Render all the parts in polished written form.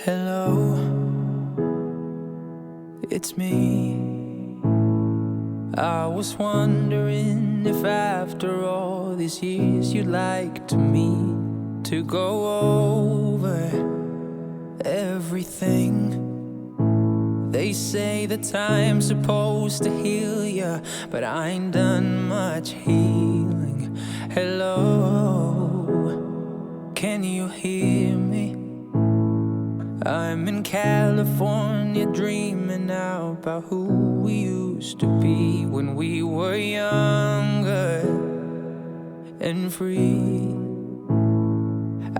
Hello, it's me. I was wondering if after all these years you'd like me to go over everything. They say that time's supposed to heal ya, but I ain't done much healing. Hello, can you hear me? I'm in California dreaming out about who we used to be when we were younger and free.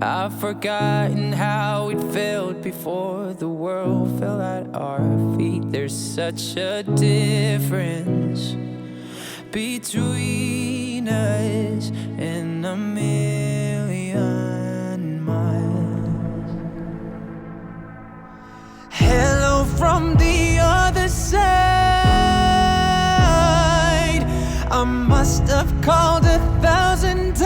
I've forgotten how it felt before the world fell at our feet. There's such a difference between us and a million miles. Hello from the other side. I must have called 1,000 times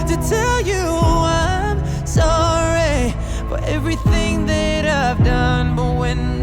to tell you I'm sorry for everything that I've done. But when